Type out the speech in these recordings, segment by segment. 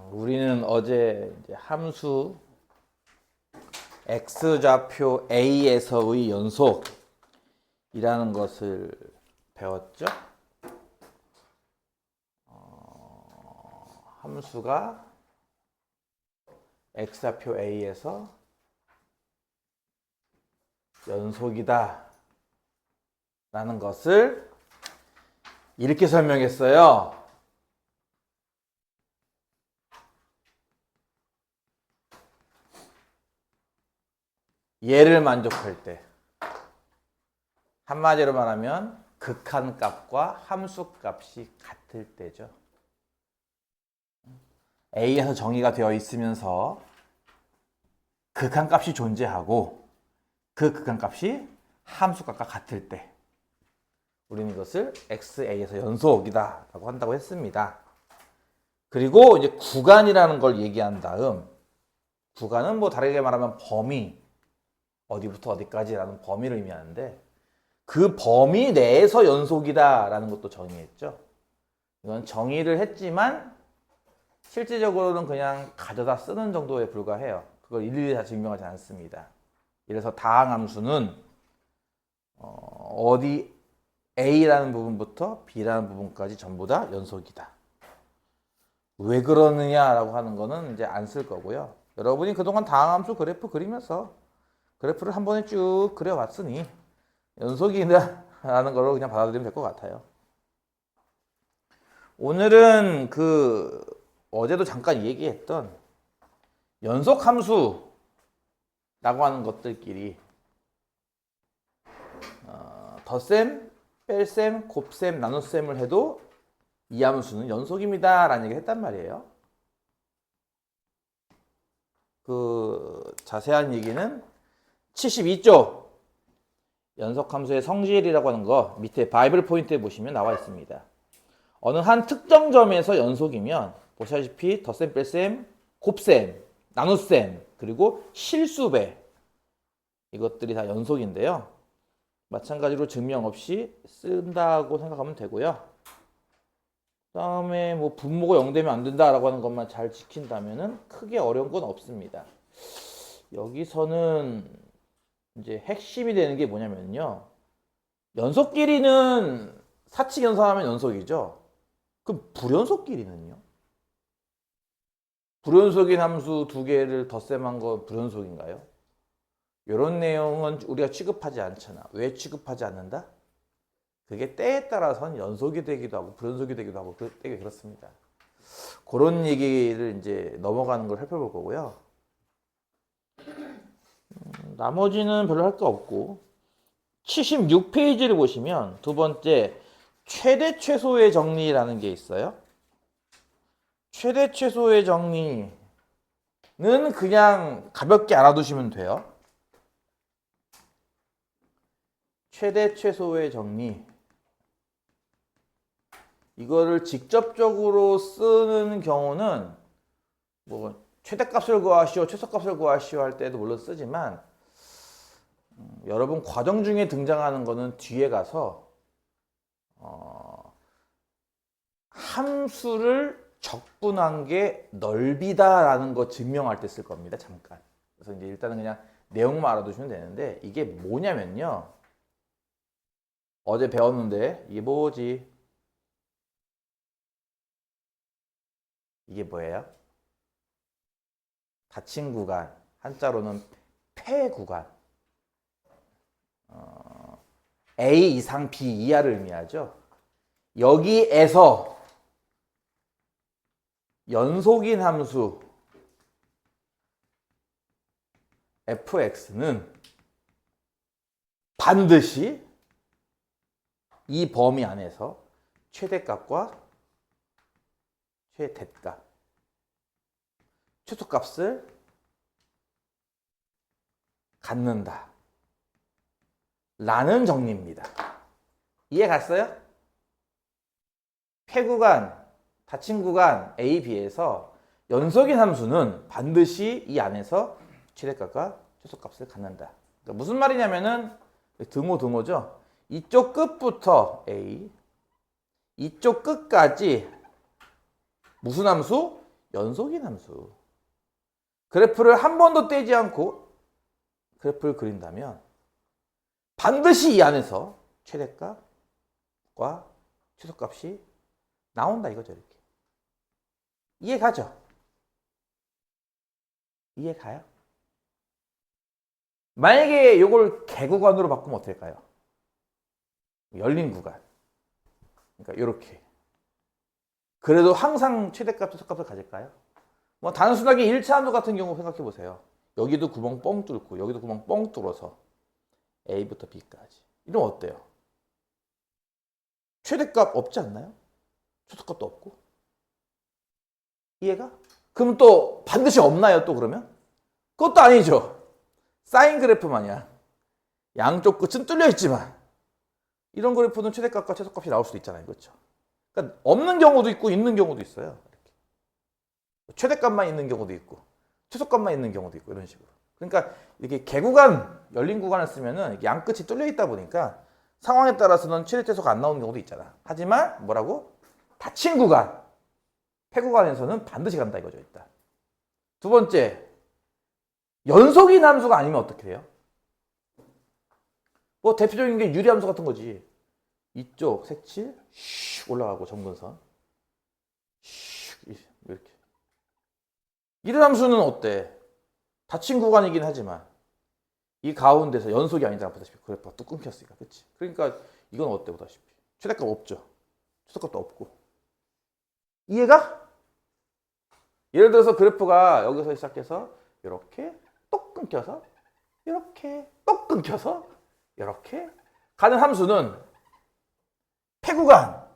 우리는 어제 이제 함수 x좌표 a에서의 연속이라는 것을 배웠죠. 함수가 x좌표 a에서 연속이다 라는 것을 이렇게 설명했어요. 얘를 만족할 때, 한마디로 말하면 극한값과 함수값이 같을 때죠. A에서 정의가 되어 있으면서 극한값이 존재하고 그 극한값이 함수값과 같을 때 우리는 이것을 XA에서 연속이다 라고 한다고 했습니다. 그리고 이제 구간이라는 걸 얘기한 다음, 구간은 뭐 다르게 말하면 범위, 어디부터 어디까지라는 범위를 의미하는데 그 범위 내에서 연속이다라는 것도 정의했죠. 이건 정의를 했지만 실질적으로는 그냥 가져다 쓰는 정도에 불과해요. 그걸 일일이 다 증명하지 않습니다. 이래서 다항함수는 어디 A라는 부분부터 B라는 부분까지 전부 다 연속이다. 왜 그러느냐라고 하는 거는 이제 안 쓸 거고요. 여러분이 그동안 다항함수 그래프 그리면서 그래프를 한 번에 쭉 그려왔으니 연속이라는 걸로 그냥 받아들이면 될 것 같아요. 오늘은 어제도 잠깐 얘기했던 연속함수라고 하는 것들끼리 덧셈, 뺄셈, 곱셈, 나눗셈을 해도 이 함수는 연속입니다 라는 얘기를 했단 말이에요. 그 자세한 얘기는 72조 연속함수의 성질이라고 하는 거 밑에 바이블 포인트에 보시면 나와 있습니다. 어느 한 특정 점에서 연속이면 보시다시피 덧셈, 뺄셈, 곱셈, 나눗셈, 그리고 실수배 이것들이 다 연속인데요. 마찬가지로 증명 없이 쓴다고 생각하면 되고요. 그 다음에 뭐 분모가 0되면 안 된다라고 하는 것만 잘 지킨다면은 크게 어려운 건 없습니다. 여기서는 이제 핵심이 되는 게 뭐냐면요. 연속끼리는 사칙 연산하면 연속이죠. 그럼 불연속끼리는요? 불연속인 함수 두 개를 덧셈한 거 불연속인가요? 이런 내용은 우리가 취급하지 않잖아. 왜 취급하지 않는다? 그게 때에 따라서는 연속이 되기도 하고 불연속이 되기도 하고 되게 그렇습니다. 그런 얘기를 이제 넘어가는 걸 살펴볼 거고요. 나머지는 별로 할 거 없고 76페이지를 보시면 두 번째 최대 최소의 정리라는 게 있어요. 최대 최소의 정리는 그냥 가볍게 알아두시면 돼요. 최대 최소의 정리 이거를 직접적으로 쓰는 경우는 뭐 최대값을 구하시오, 최소값을 구하시오 할 때도 물론 쓰지만 여러분 과정 중에 등장하는 거는 뒤에 가서 함수를 적분한 게 넓이다라는 거 증명할 때 쓸 겁니다. 잠깐. 그래서 이제 일단은 그냥 내용만 알아두시면 되는데 이게 뭐냐면요. 어제 배웠는데 이게 뭐지? 이게 뭐예요? 닫힌 구간, 한자로는 폐 구간. A 이상 B 이하를 의미하죠. 여기에서 연속인 함수 fx는 반드시 이 범위 안에서 최대값과 최대값, 최소값을 갖는다 라는 정리입니다. 이해 갔어요? 폐구간, 닫힌 구간 A, B에서 연속인 함수는 반드시 이 안에서 최대값과 최소값을 갖는다. 그러니까 무슨 말이냐면은 등호죠. 이쪽 끝부터 A, 이쪽 끝까지 무슨 함수? 연속인 함수. 그래프를 한 번도 떼지 않고 그래프를 그린다면 반드시 이 안에서 최대값과 최소값이 나온다 이거죠. 이렇게. 이해가죠? 이해가요? 만약에 이걸 개구간으로 바꾸면 어떨까요? 열린 구간. 그러니까 이렇게. 그래도 항상 최대값, 최소값을 가질까요? 뭐 단순하게 1차 함수 같은 경우 생각해 보세요. 여기도 구멍 뻥 뚫고 여기도 구멍 뻥 뚫어서 A부터 B까지. 이러면 어때요? 최대값 없지 않나요? 최소값도 없고. 이해가? 그럼 또 반드시 없나요? 또 그러면? 그것도 아니죠. 사인 그래프 마냥 양쪽 끝은 뚫려 있지만 이런 그래프는 최대값과 최소값이 나올 수도 있잖아요. 그렇죠? 그러니까 없는 경우도 있고 있는 경우도 있어요. 이렇게. 최대값만 있는 경우도 있고 최소값만 있는 경우도 있고 이런 식으로. 그러니까 이렇게 개구간, 열린 구간을 쓰면은 양 끝이 뚫려 있다 보니까 상황에 따라서는 최대 최소가 안 나오는 경우도 있잖아. 하지만 뭐라고? 닫힌 구간, 폐구간에서는 반드시 간다 이거죠. 일단. 두 번째, 연속인 함수가 아니면 어떻게 돼요? 뭐 대표적인 게 유리함수 같은 거지. 이쪽 색칠 슉 올라가고 점근선 슉 이렇게. 이런 함수는 어때? 닫힌 구간이긴 하지만 이 가운데서 연속이 아니다 보다시피 그래프가 뚝 끊겼으니까. 그렇지? 그러니까 이건 어때 보다시피 최대값 없죠. 최소값도 없고. 이해가? 예를 들어서 그래프가 여기서 시작해서 이렇게 똑 끊겨서 이렇게 똑 끊겨서 이렇게 가는 함수는 폐구간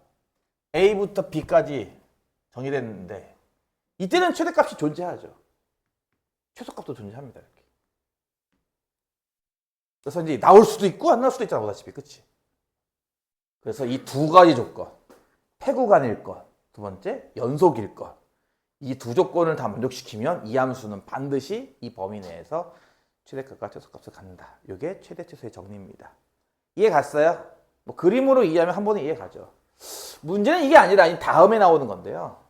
A부터 B까지 정의됐는데 이때는 최대값이 존재하죠. 최소값도 존재합니다. 이렇게. 그래서 이제 나올 수도 있고 안 나올 수도 있잖아. 보다시피. 그치? 그래서 이 두 가지 조건, 폐구간일 것, 두 번째 연속일 것, 이 두 조건을 다 만족시키면 이 함수는 반드시 이 범위 내에서 최대값과 최소값을 갖는다. 이게 최대 최소의 정리입니다. 이해 갔어요? 뭐 그림으로 이해하면 한 번에 이해 가죠. 문제는 이게 아니라 이 다음에 나오는 건데요.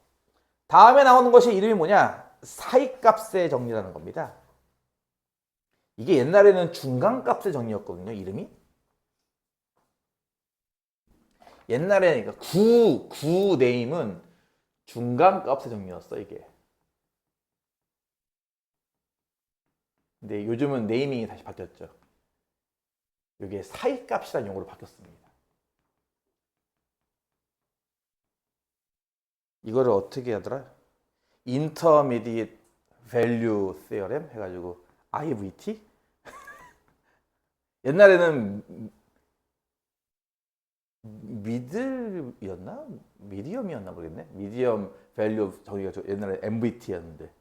다음에 나오는 것이 이름이 뭐냐? 사이값의 정리라는 겁니다. 이게 옛날에는 중간값의 정리였거든요. 이름이. 옛날에 그러니까 구 네임은 중간값의 정리였어. 이게. 근데 요즘은 네이밍이 다시 바뀌었죠. 이게 사이값이라는 용어로 바뀌었습니다. 이거를 어떻게 하더라? Intermediate Value Theorem 해가지고 IVT? 옛날에는 미들이었나? 미디엄이었나 모르겠네. 미디엄 밸류 저기가 옛날에 MVT였는데.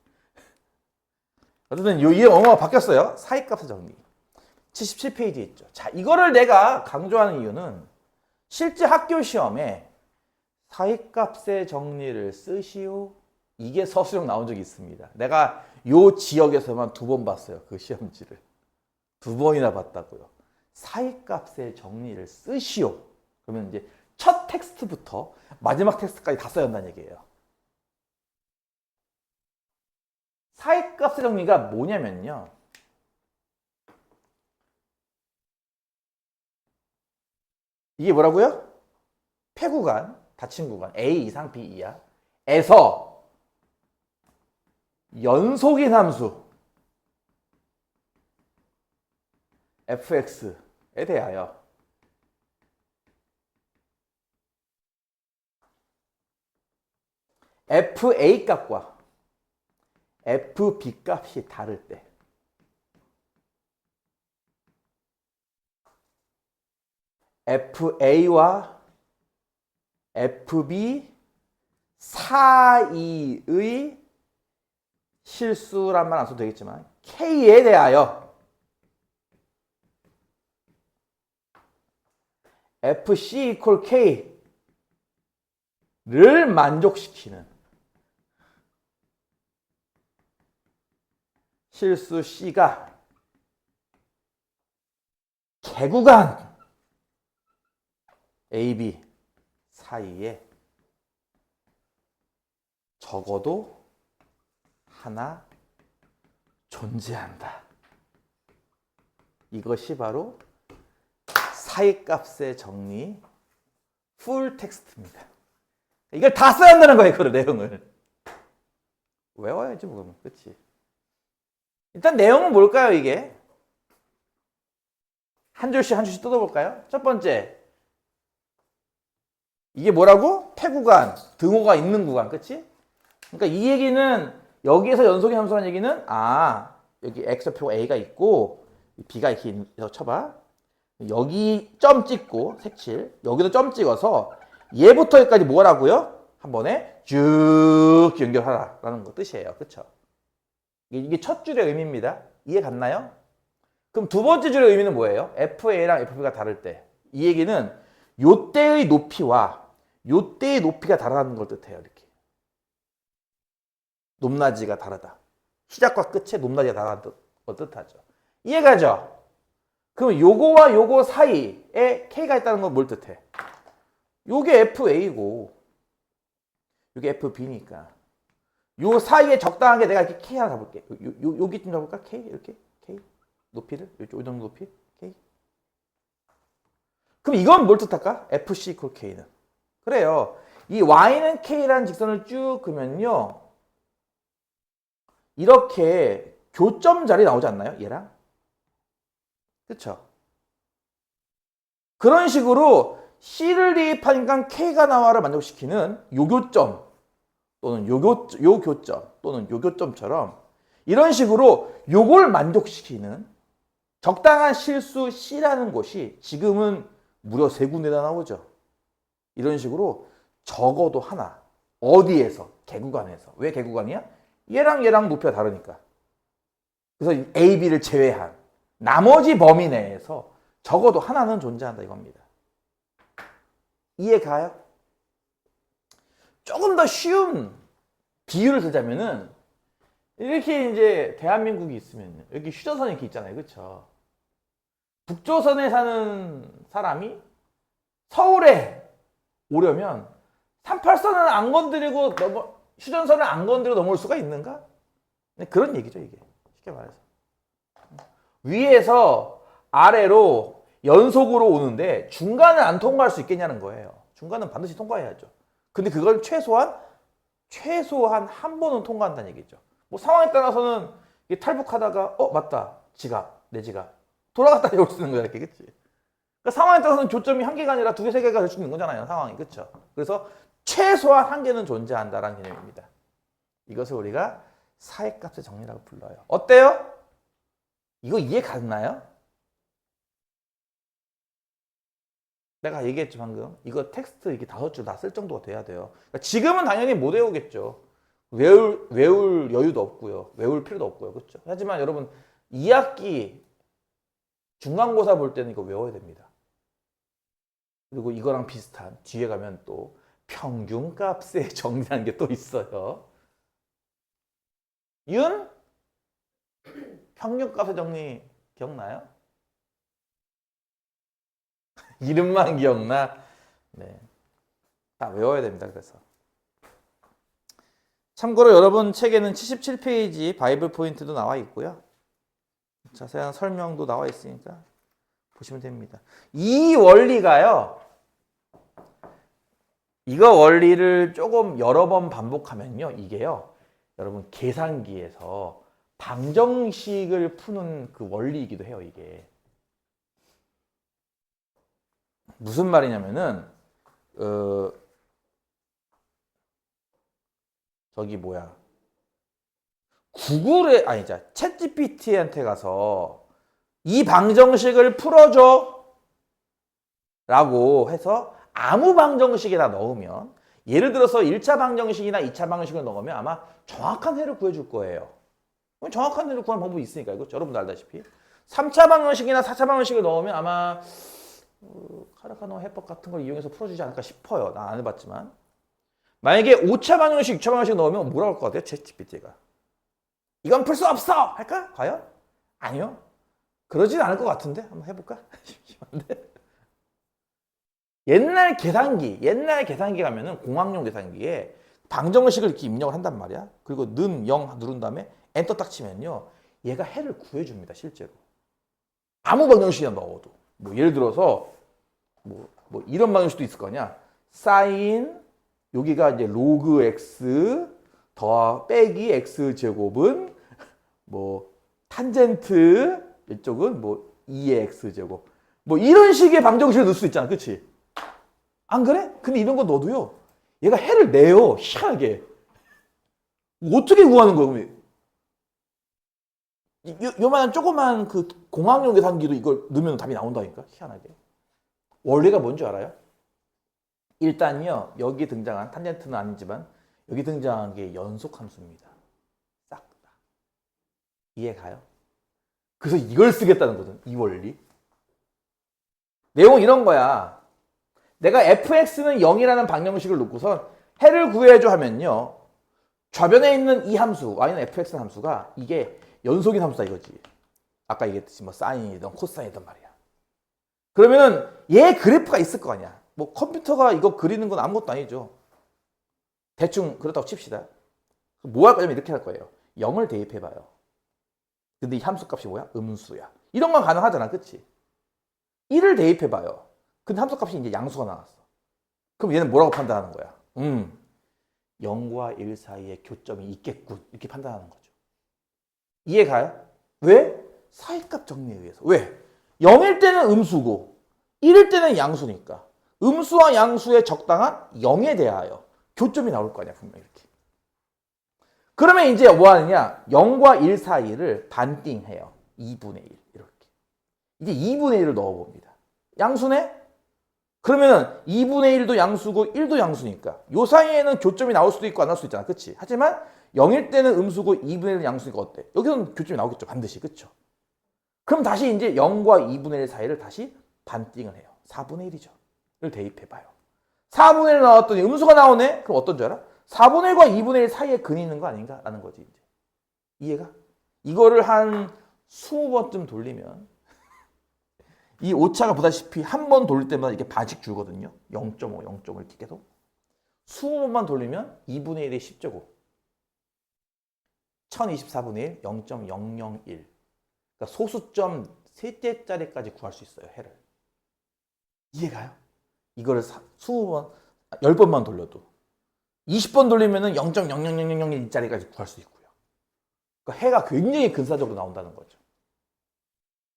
어쨌든 이 영어가 바뀌었어요. 사이값의 정리. 77페이지에 있죠. 자, 이거를 내가 강조하는 이유는 실제 학교 시험에 사이값의 정리를 쓰시오. 이게 서술형 나온 적이 있습니다. 내가 요 지역에서만 2번 봤어요. 그 시험지를. 2번이나 봤다고요. 사이값의 정리를 쓰시오. 그러면 이제 첫 텍스트부터 마지막 텍스트까지 다 써야 한다는 얘기예요. 사이값의 정리가 뭐냐면요. 이게 뭐라고요? 폐구간, 닫힌 구간, A 이상 B 이하 에서 연속인 함수 fx에 대하여 fa 값과 fb 값이 다를 때 fa와 fb 사이의 실수란 말 안 써도 되겠지만 k에 대하여 fc equal k를 만족시키는 실수 c가 개구간 AB 사이에 적어도 하나 존재한다. 이것이 바로 사이값의 정리 풀 텍스트입니다. 이걸 다 써야 한다는 거예요, 그 내용을. 외워야지 뭐, 그렇지. 일단 내용은 뭘까요, 이게? 한 줄씩 한 줄씩 뜯어볼까요? 첫 번째, 이게 뭐라고? 폐구간, 등호가 있는 구간, 그치? 그러니까 이 얘기는 여기에서 연속의 함수라는 얘기는 여기 x표가 a가 있고 b가 이렇게 쳐봐. 여기 점 찍고 색칠, 여기도 점 찍어서 얘부터 여기까지 뭐라고요? 한 번에 쭉 연결하라라는 거 뜻이에요. 그쵸? 이게 첫 줄의 의미입니다. 이해 갔나요? 그럼 두 번째 줄의 의미는 뭐예요? FA랑 FB가 다를 때. 이 얘기는 요때의 높이와 요때의 높이가 다르다는 걸 뜻해요. 이렇게. 높낮이가 다르다. 시작과 끝의 높낮이가 다르다는 걸 뜻하죠. 이해가죠? 그럼 요거와 요거 사이에 K가 있다는 건 뭘 뜻해? 요게 FA고 요게 FB니까 요 사이에 적당하게 내가 이렇게 K 하나 잡을게. 여기 좀 잡을까? K 이렇게 K 높이를 요 정도 높이 K. 그럼 이건 뭘 뜻할까? FC 이퀄 K는 그래요. 이 Y는 K라는 직선을 쭉 그면요 이렇게 교점 자리 나오지 않나요? 얘랑 그쵸? 그런 식으로 C를 대입하니까 K가 나와를 만족시키는 요 교점 또는 요 교점 또는 요 교점처럼 이런 식으로 요걸 만족시키는 적당한 실수 C라는 곳이 지금은 무려 3군데나 나오죠. 이런 식으로 적어도 하나 어디에서? 개구간에서. 왜 개구간이야? 얘랑 높이가 다르니까. 그래서 A, B를 제외한 나머지 범위 내에서 적어도 하나는 존재한다 이겁니다. 이해 가요? 조금 더 쉬운 비유를 들자면은 이렇게 이제 대한민국이 있으면 여기 휴전선이 이렇게 있잖아요. 그렇죠? 북조선에 사는 사람이 서울에 오려면 38선을 안 건드리고 휴전선을 안 건드리고 넘어올 수가 있는가? 그런 얘기죠, 이게. 쉽게 말해서. 위에서 아래로 연속으로 오는데 중간을 안 통과할 수 있겠냐는 거예요. 중간은 반드시 통과해야죠. 근데 그걸 최소한 한 번은 통과한다는 얘기죠. 뭐 상황에 따라서는 탈북하다가 맞다. 내 지갑. 돌아갔다 올 수 있는 거야, 이렇게. 그치? 그러니까 상황에 따라서는 조점이 한 개가 아니라 2개, 3개가 될 수 있는 거잖아요, 상황이. 그쵸? 그래서 최소한 한 개는 존재한다라는 개념입니다. 이것을 우리가 사이값의 정리라고 불러요. 어때요? 이거 이해 갔나요? 내가 얘기했죠, 방금. 이거 텍스트 이렇게 5줄 다 쓸 정도가 돼야 돼요. 그러니까 지금은 당연히 못 외우겠죠. 외울 여유도 없고요. 외울 필요도 없고요. 그렇죠? 하지만 여러분 2학기 중간고사 볼 때는 이거 외워야 됩니다. 그리고 이거랑 비슷한 뒤에 가면 또 평균값의 정리라는 게 또 있어요. 윤? 평균값의 정리 기억나요? 이름만 기억나? 네. 다 외워야 됩니다. 그래서. 참고로 여러분 책에는 77페이지 바이블 포인트도 나와 있고요. 자세한 설명도 나와 있으니까 보시면 됩니다. 이 원리가요. 이거 원리를 조금 여러 번 반복하면요. 이게요. 여러분 계산기에서 방정식을 푸는 그 원리이기도 해요. 이게. 무슨 말이냐면은 저기 뭐야 구글에 챗GPT한테 가서 이 방정식을 풀어줘 라고 해서 아무 방정식에다 넣으면 예를 들어서 1차 방정식이나 2차 방정식을 넣으면 아마 정확한 해를 구해줄 거예요. 정확한 해를 구하는 방법이 있으니까 이거 여러분도 알다시피 3차 방정식이나 4차 방정식을 넣으면 아마 카르카노 해법 같은 걸 이용해서 풀어주지 않을까 싶어요. 나 안 해봤지만. 만약에 5차 방정식, 6차 방정식 넣으면 뭐라고 할 것 같아요? 챗GPT가. 이건 풀 수 없어! 할까? 과연? 아니요. 그러진 않을 것 같은데? 한번 해볼까? 옛날 계산기 가면은 공학용 계산기에 방정식을 이렇게 입력을 한단 말이야. 그리고 는 0 누른 다음에 엔터 딱 치면요. 얘가 해를 구해줍니다. 실제로. 아무 방정식이나 넣어도. 뭐 예를 들어서 뭐 이런 방정식도 있을 거 아니야. 사인 여기가 이제 로그 x 더 빼기 x 제곱은 뭐 탄젠트 이쪽은 뭐 2의 x 제곱 뭐 이런 식의 방정식을 넣을 수 있잖아. 그치? 안 그래? 근데 이런 거 넣어도요. 얘가 해를 내요. 희한하게. 어떻게 구하는 거야? 그러면 요만한 조그만 그 공학용 계산기도 이걸 넣으면 답이 나온다니까. 희한하게. 원리가 뭔지 알아요? 일단요. 여기 등장한 탄젠트는 아니지만 여기 등장한 게 연속 함수입니다. 싹 다. 이해 가요? 그래서 이걸 쓰겠다는 거든. 이 원리. 내용은 이런 거야. 내가 fx는 0이라는 방정식을 놓고선 해를 구해줘 하면요. 좌변에 있는 이 함수, y는 fx 함수가 이게 연속인 함수다 이거지. 아까 얘기했듯이 뭐 사인이든 코사인이든 말이야. 그러면은 얘 그래프가 있을 거 아니야. 뭐 컴퓨터가 이거 그리는 건 아무것도 아니죠. 대충 그렇다고 칩시다. 뭐 할 거냐면 이렇게 할 거예요. 0을 대입해봐요. 근데 이 함수 값이 뭐야? 음수야. 이런 건 가능하잖아. 그치? 1을 대입해봐요. 근데 함수 값이 이제 양수가 나왔어. 그럼 얘는 뭐라고 판단하는 거야? 0과 1 사이에 교점이 있겠군. 이렇게 판단하는 거죠. 이해 가요? 왜? 사이값 정리에 의해서. 왜? 0일 때는 음수고 1일 때는 양수니까 음수와 양수의 적당한 0에 대하여 교점이 나올 거 아니야. 분명히 이렇게. 그러면 이제 뭐 하느냐? 0과 1 사이를 반띵해요. 2분의 1 이렇게. 이제 2분의 1을 넣어봅니다. 양수네? 그러면 2분의 1도 양수고 1도 양수니까 요 사이에는 교점이 나올 수도 있고 안 나올 수도 있잖아. 그치? 하지만 0일 때는 음수고 2분의 1은 양수니까 어때? 여기서는 교점이 나오겠죠. 반드시. 그쵸? 그럼 다시 이제 0과 2분의 1 사이를 다시 반띵을 해요. 4분의 1이죠. 를 대입해봐요. 4분의 1 나왔더니 음수가 나오네? 그럼 어떤 줄 알아? 4분의 1과 2분의 1 사이에 근이 있는 거 아닌가? 라는 거지. 이제. 이해가? 이거를 한 20번쯤 돌리면 이 오차가 보다시피 한 번 돌릴 때마다 이렇게 반씩 줄거든요. 0.5, 0.5 이렇게 계속. 20번만 돌리면 2분의 1의 10제곱. 1024분의 1, 0.001. 그러니까 소수점 셋째짜리까지 구할 수 있어요. 해를. 이해가요? 이거를 20번, 10번만 돌려도. 20번 돌리면 0.00001짜리까지 구할 수 있고요. 그러니까 해가 굉장히 근사적으로 나온다는 거죠.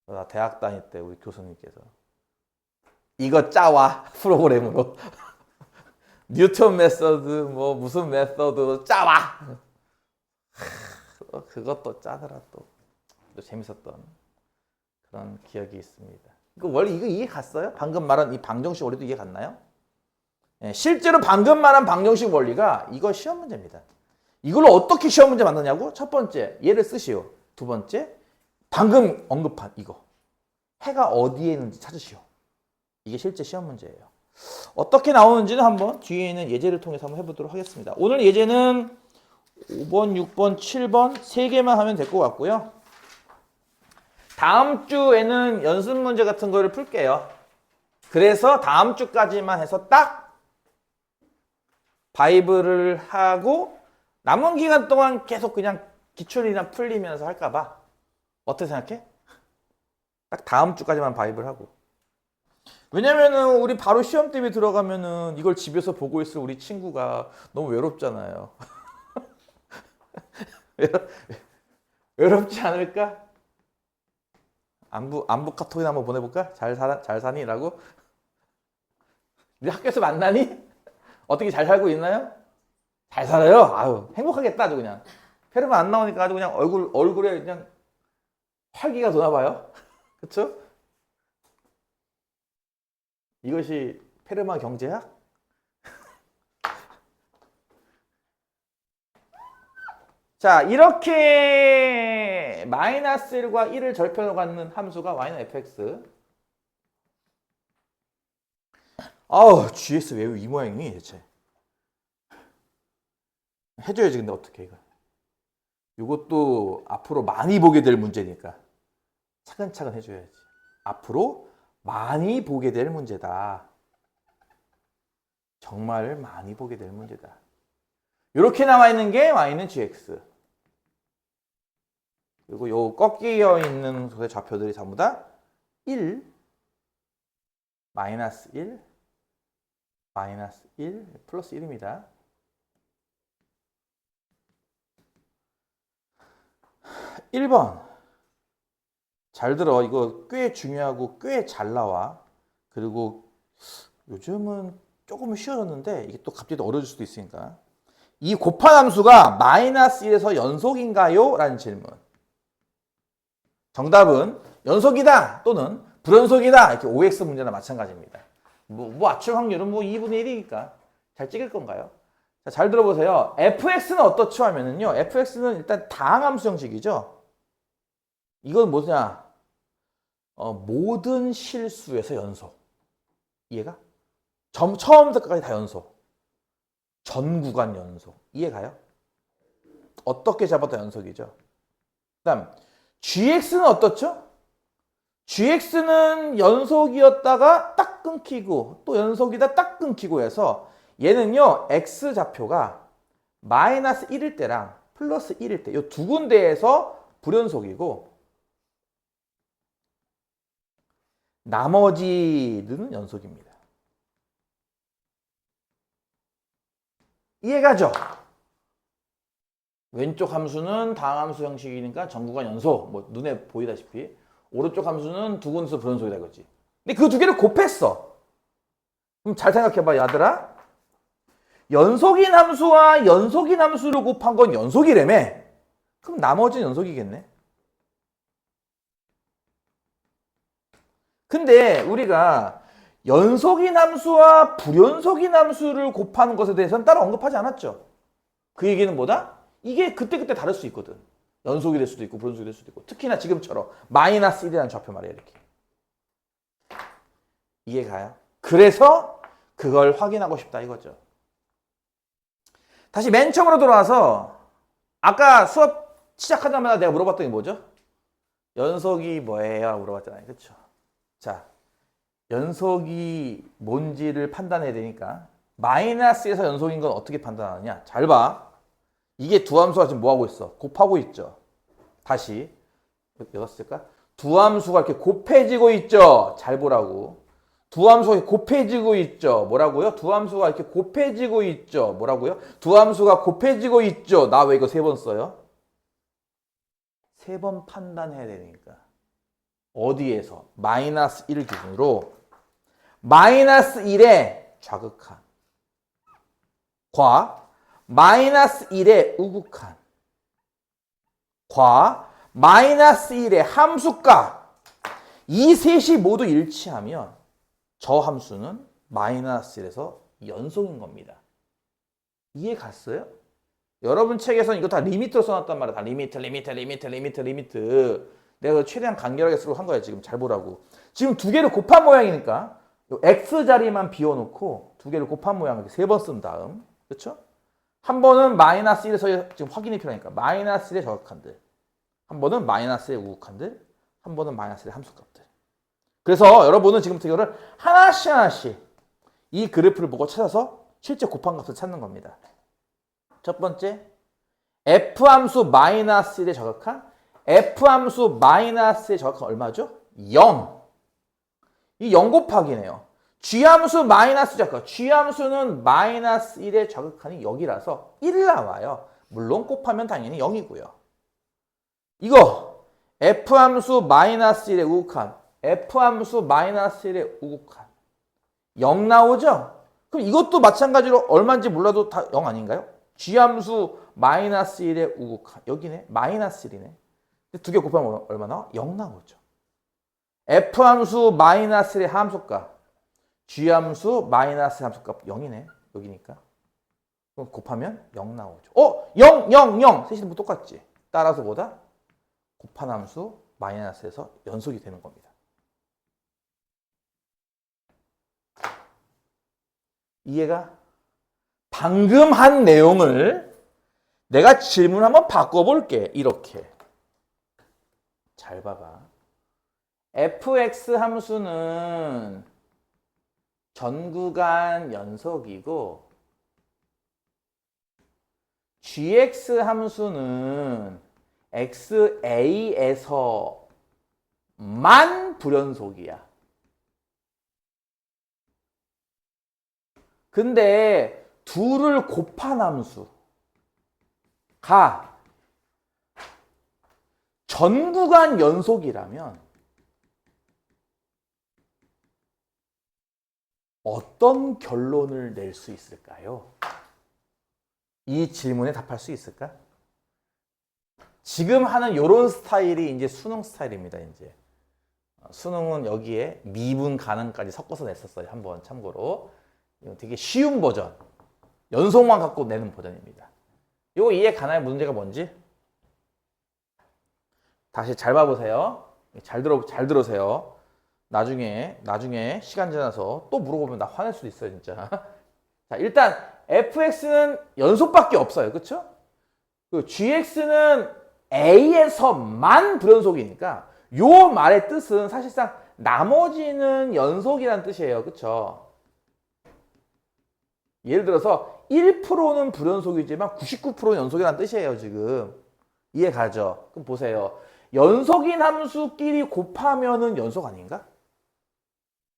나 대학 다닐 때 우리 교수님께서 이거 짜와 프로그램으로 뉴턴 메서드 뭐 무슨 메서드 짜와 그것도 짜더라 또 재밌었던 그런 기억이 있습니다. 이거 원래 이거 이해 갔어요? 방금 말한 이 방정식 원리도 이해 갔나요? 네, 실제로 방금 말한 방정식 원리가 이거 시험 문제입니다. 이걸로 어떻게 시험 문제 만드냐고? 첫 번째 얘를 쓰시오. 두 번째 방금 언급한 이거 해가 어디에 있는지 찾으시오. 이게 실제 시험 문제예요. 어떻게 나오는지는 한번 뒤에 있는 예제를 통해서 한번 해보도록 하겠습니다. 오늘 예제는 5번, 6번, 7번 3개만 하면 될 것 같고요. 다음 주에는 연습 문제 같은 거를 풀게요. 그래서 다음 주까지만 해서 딱 바이블을 하고 남은 기간 동안 계속 그냥 기출이나 풀리면서 할까 봐. 어떻게 생각해? 딱 다음 주까지만 바이블 하고. 왜냐면은 우리 바로 시험 대비 들어가면은 이걸 집에서 보고 있을 우리 친구가 너무 외롭잖아요. 외롭지 않을까? 안부 카톡이나 한번 보내볼까? 잘 사니? 라고? 우리 학교에서 만나니? 어떻게 잘 살고 있나요? 잘 살아요? 아유, 행복하겠다, 아주 그냥. 페르마 안 나오니까 아주 그냥 얼굴에 그냥 활기가 도나 봐요. 그쵸? 이것이 페르마 경제학? 자, 이렇게 마이너스 1과 1을 절편으로 갖는 함수가 y는 fx. 아우, GS 왜 이 모양이니 대체? 해줘야지. 근데 어떻게 이거? 이것도 앞으로 많이 보게 될 문제니까 차근차근 해줘야지. 앞으로 많이 보게 될 문제다. 정말 많이 보게 될 문제다. 이렇게 남아 있는 게 y는 gx. 그리고 요 꺾여 있는 좌표들이 전부 다 1, 마이너스 1, 마이너스 1, 플러스 1입니다. (1번) 잘 들어. 이거 꽤 중요하고 꽤 잘 나와. 그리고 요즘은 조금 쉬워졌는데 이게 또 갑자기 어려질 수도 있으니까. 이 곱한 함수가 마이너스 1에서 연속인가요? 라는 질문. 정답은 연속이다 또는 불연속이다. 이렇게 OX 문제나 마찬가지입니다. 뭐 맞출 확률은 뭐 2분의 1이니까 잘 찍을 건가요? 자, 잘 들어보세요. fx는 어떻죠 하면은요. fx는 일단 다항함수 형식이죠. 이건 뭐냐? 모든 실수에서 연속. 이해가? 처음부터까지 다 연속. 전 구간 연속. 이해가요? 어떻게 잡아도 연속이죠. 그다음 gx는 어떻죠? gx는 연속이었다가 딱 끊기고 또 연속이다 딱 끊기고 해서 얘는요. x좌표가 마이너스 1일 때랑 플러스 1일 때 이 두 군데에서 불연속이고 나머지는 연속입니다. 이해가죠? 왼쪽 함수는 다항함수 형식이니까 전구간 연속, 뭐 눈에 보이다시피 오른쪽 함수는 두 군데서 불연속이다 이거지. 근데 그 두 개를 곱했어. 그럼 잘 생각해봐 얘들아. 연속인 함수와 연속인 함수를 곱한 건 연속이라며. 그럼 나머지는 연속이겠네. 근데 우리가 연속인 함수와 불연속인 함수를 곱하는 것에 대해서는 따로 언급하지 않았죠. 그 얘기는 뭐다? 이게 그때그때 다를 수 있거든. 연속이 될 수도 있고 불연속이 될 수도 있고. 특히나 지금처럼 마이너스 1이라는 좌표 말이야 이렇게. 이해가요? 그래서 그걸 확인하고 싶다 이거죠. 다시 맨 처음으로 돌아와서 아까 수업 시작하자마자 내가 물어봤던 게 뭐죠? 연속이 뭐예요? 물어봤잖아요. 그렇죠? 자, 연속이 뭔지를 판단해야 되니까 마이너스에서 연속인 건 어떻게 판단하느냐? 잘 봐. 이게 두 함수가 지금 뭐하고 있어? 곱하고 있죠. 다시 여기다 쓸까? 두 함수가 이렇게 곱해지고 있죠. 잘 보라고. 두 함수가 이렇게 곱해지고 있죠. 뭐라고요? 두 함수가 이렇게 곱해지고 있죠. 뭐라고요? 두 함수가 곱해지고 있죠. 나 왜 이거 세 번 써요? 세 번 판단해야 되니까. 어디에서? 마이너스 1 기준으로 마이너스 1의 좌극한 과 마이너스 1의 우극한 과 마이너스 1의 함수값 이 셋이 모두 일치하면 저 함수는 마이너스 1에서 연속인 겁니다. 이해 갔어요? 여러분 책에서는 이거 다 리미트로 써놨단 말이야. 다 리미트. 내가 최대한 간결하게 쓰려고 한 거야. 지금 잘 보라고. 지금 두 개를 곱한 모양이니까 x 자리만 비워놓고 두 개를 곱한 모양을 이렇게 세 번 쓴 다음, 그렇죠? 한 번은 마이너스 1에서 지금 확인이 필요하니까 마이너스 1의 저각한들, 한 번은 마이너스 1의 우극한들, 한 번은 마이너스 1의 함수값들. 그래서 여러분은 지금부터 이거를 하나씩 이 그래프를 보고 찾아서 실제 곱한 값을 찾는 겁니다. 첫 번째, f함수 마이너스 1의 저각한 f함수 마이너스의 저각한 얼마죠? 0. 이 0 곱하기네요. g함수 마이너스 저각한 g함수는 마이너스 1의 저각한이 여기라서 1 나와요. 물론 곱하면 당연히 0이고요. 이거 f함수 마이너스 1의 우극한 f함수 마이너스 1의 우극한 0 나오죠? 그럼 이것도 마찬가지로 얼마인지 몰라도 다 0 아닌가요? g함수 마이너스 1의 우극한 여기네. 마이너스 1이네. 두 개 곱하면 얼마 나와? 0 나오죠. f함수 마이너스 1의 함수값 g함수 마이너스 함수값 0이네. 여기니까. 그럼 곱하면 0 나오죠. 0, 0, 0. 셋이 뭐 똑같지. 따라서 뭐다? 곱한 함수 마이너스에서 연속이 되는 겁니다. 이해가? 방금 한 내용을 내가 질문 한번 바꿔볼게. 이렇게. 잘 봐봐. fx 함수는 전구간 연속이고 gx 함수는 xa에서만 불연속이야. 근데 둘을 곱한 함수가 전구간 연속이라면 어떤 결론을 낼 수 있을까요? 이 질문에 답할 수 있을까? 지금 하는 이런 스타일이 이제 수능 스타일입니다. 이제 수능은 여기에 미분 가능까지 섞어서 냈었어요. 한번 참고로. 이거 되게 쉬운 버전, 연속만 갖고 내는 버전입니다. 이거 이해 가나요? 문제가 뭔지? 다시 잘 봐보세요. 잘 들으세요. 나중에 시간 지나서 또 물어보면 나 화낼 수도 있어요, 진짜. 자, 일단 fx는 연속밖에 없어요. 그렇죠? 그 gx는 a에서만 불연속이니까 요 말의 뜻은 사실상 나머지는 연속이라는 뜻이에요. 그렇죠? 예를 들어서 1%는 불연속이지만 99%는 연속이라는 뜻이에요. 지금 이해 가죠? 그럼 보세요. 연속인 함수끼리 곱하면은 연속 아닌가?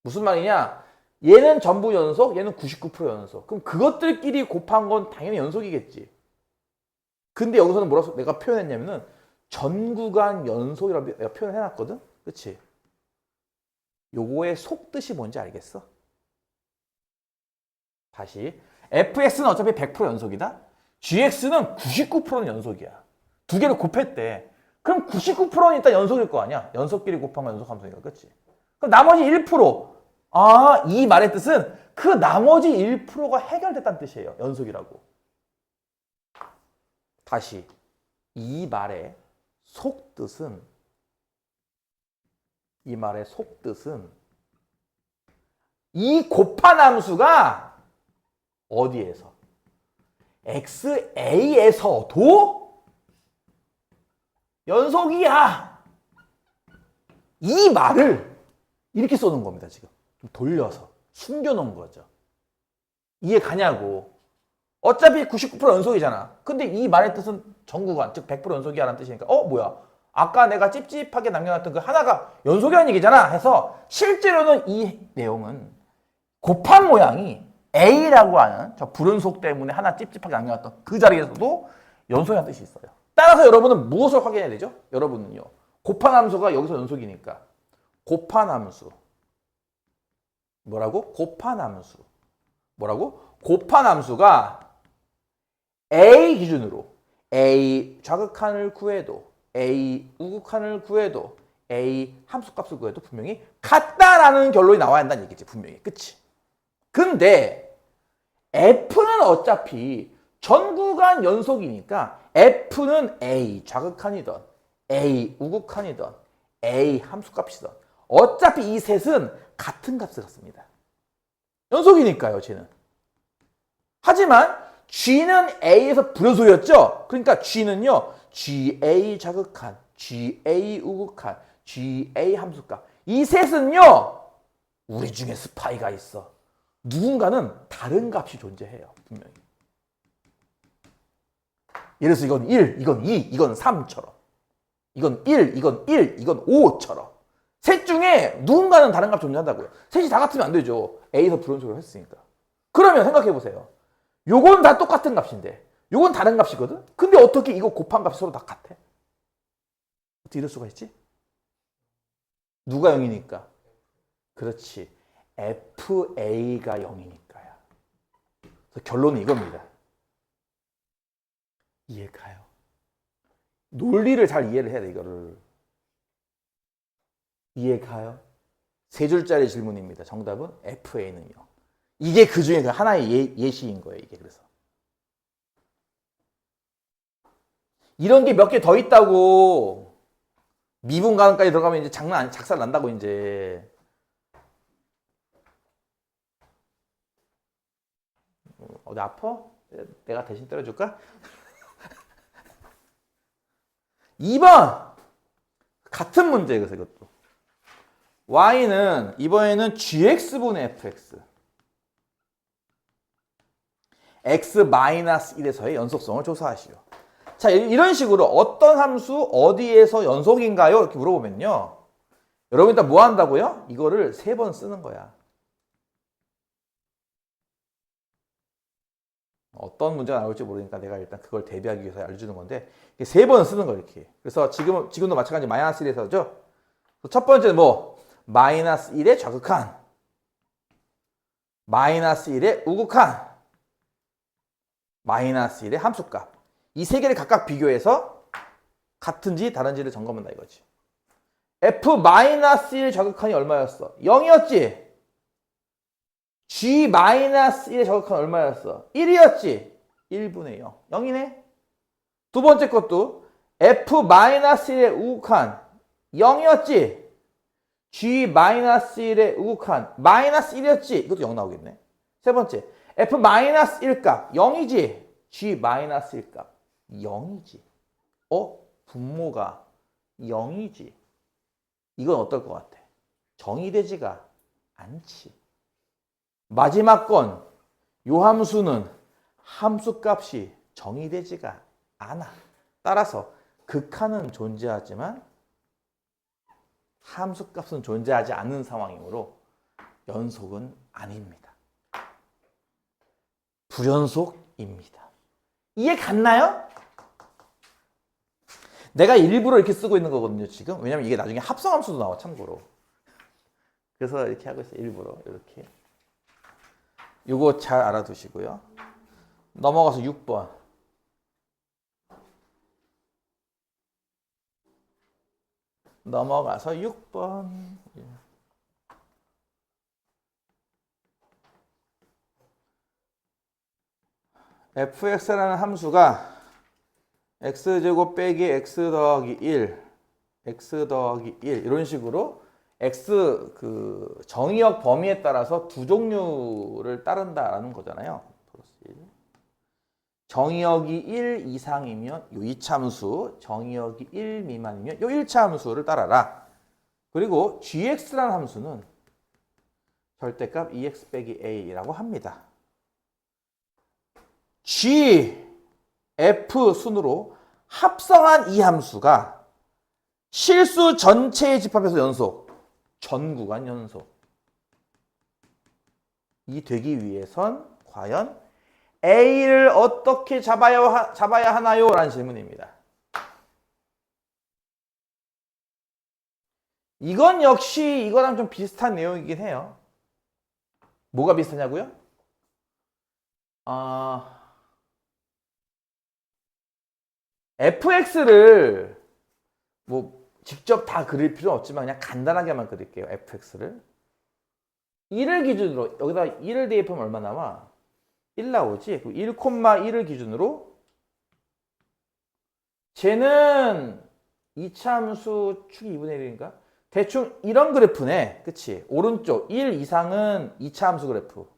무슨 말이냐? 얘는 전부 연속, 얘는 99% 연속. 그럼 그것들끼리 곱한 건 당연히 연속이겠지. 근데 여기서는 뭐라고 내가 표현했냐면은 전구간 연속이라고 내가 표현해놨거든? 그치? 요거의 속뜻이 뭔지 알겠어? 다시 fx는 어차피 100% 연속이다. gx는 99%는 연속이야. 두 개를 곱했대. 그럼 99%는 일단 연속일 거 아니야. 연속끼리 곱한 건 연속 함수니까. 그렇지? 그럼 나머지 1%. 아, 이 말의 뜻은 그 나머지 1%가 해결됐다는 뜻이에요. 연속이라고. 다시 이 말의 속뜻은 이 곱한 함수가 어디에서? xa에서도 연속이야. 이 말을 이렇게 써놓은 겁니다. 지금 좀 돌려서 숨겨놓은 거죠. 이해 가냐고. 어차피 99% 연속이잖아. 근데 이 말의 뜻은 전구간, 즉 100% 연속이야 라는 뜻이니까 뭐야, 아까 내가 찝찝하게 남겨놨던 그 하나가 연속이라는 얘기잖아 해서 실제로는 이 내용은 곱한 모양이 A라고 하는 저 불연속 때문에 하나 찝찝하게 남겨놨던 그 자리에서도 연속이라는 뜻이 있어요. 따라서 여러분은 무엇을 확인해야 되죠? 여러분은요, 곱한 함수가 여기서 연속이니까 곱한 함수 뭐라고? 곱한 함수 뭐라고? 곱한 함수가 A 기준으로 A 좌극한을 구해도 A 우극한을 구해도 A 함수값을 구해도 분명히 같다라는 결론이 나와야 한다는 얘기지. 분명히. 그치? 근데 F는 어차피 전구간 연속이니까 F는 A 좌극한이든 A 우극한이든 A 함수값이든 어차피 이 셋은 같은 값을 갖습니다. 연속이니까요, 쟤는. 하지만 G는 A에서 불연속이었죠? 그러니까 G는요, GA 좌극한, GA 우극한, GA 함수값. 이 셋은요, 우리 중에 스파이가 있어. 누군가는 다른 값이 존재해요. 분명히. 예를 들어서 이건 1, 이건 2, 이건 3처럼. 이건 1, 이건 1, 이건 5처럼. 셋 중에 누군가는 다른 값이 존재한다고요. 셋이 다 같으면 안 되죠. A에서 불연속으로 했으니까. 그러면 생각해보세요. 요건 다 똑같은 값인데 요건 다른 값이거든? 근데 어떻게 이거 곱한 값이 서로 다 같아? 어떻게 이럴 수가 있지? 누가 0이니까? 그렇지. FA가 0이니까요. 그래서 결론은 이겁니다. 이해가요? 논리를 잘 이해를 해야 돼, 이거를. 이해가요? 세 줄짜리 질문입니다. 정답은 FA는 0. 이게 그 중에 하나의 예시인 거예요, 이게. 그래서. 이런 게 몇 개 더 있다고. 미분 가능까지 들어가면 이제 장난 아니, 작살 난다고, 이제. 어디 아파? 내가 대신 때려줄까? 2번! 같은 문제예요, 그래서 이것도. y는 이번에는 gx분의 fx. x-1에서의 연속성을 조사하시오. 자, 이런 식으로 어떤 함수 어디에서 연속인가요? 이렇게 물어보면요. 여러분 일단 뭐 한다고요? 이거를 3번 쓰는 거야. 어떤 문제가 나올지 모르니까 내가 일단 그걸 대비하기 위해서 알려주는 건데 3번 쓰는 거예요, 이렇게. 그래서 지금도 마찬가지 마이너스 1에서죠. 첫 번째는 뭐? 마이너스 1의 좌극한, 마이너스 1의 우극한, 마이너스 1의 함수값. 이 3개를 각각 비교해서 같은지 다른지를 점검한다 이거지. f-1 좌극한이 얼마였어? 0이었지? g-1의 좌극한 얼마였어? 1이었지? 1분의 0. 0이네? 두 번째 것도 f-1의 우극한 0이었지? g-1의 우극한 마이너스 1이었지? 이것도 0 나오겠네. 세 번째, f-1 값 0이지? g-1 값 0이지? 분모가 0이지? 이건 어떨 것 같아? 정의되지가 않지. 마지막 건, 요 함수는 함수값이 정의되지가 않아. 따라서 극한은 존재하지만 함수값은 존재하지 않는 상황이므로 연속은 아닙니다. 불연속입니다. 이해 갔나요? 내가 일부러 이렇게 쓰고 있는 거거든요, 지금. 왜냐면 이게 나중에 합성함수도 나와, 참고로. 그래서 이렇게 하고 있어요, 일부러. 이렇게. 요거 잘 알아두시고요. 넘어가서 6번. 넘어가서 6번. fx라는 함수가 x제곱 빼기 x 더하기 1, x 더하기 1 이런 식으로 x 그 정의역 범위에 따라서 두 종류를 따른다라는 거잖아요. 정의역이 1 이상이면 요 이차함수, 정의역이 1 미만이면 요 1차함수를 따라라. 그리고 gx라는 함수는 절대값 2x 빼기 a라고 합니다. g, f 순으로 합성한 이 함수가 실수 전체의 집합에서 연속, 전 구간 연속. 이 되기 위해선 과연 A를 어떻게 잡아야 하나요? 라는 질문입니다. 이건 역시 이거랑 좀 비슷한 내용이긴 해요. 뭐가 비슷하냐고요? fx를 뭐 직접 다 그릴 필요는 없지만 그냥 간단하게만 그릴게요. fx를 1을 기준으로 여기다 1을 대입하면 얼마 나와? 1 나오지? 1,1을 기준으로 쟤는 2차함수 축이 2분의 1인가? 대충 이런 그래프네. 그치? 오른쪽 1 이상은 2차함수 그래프.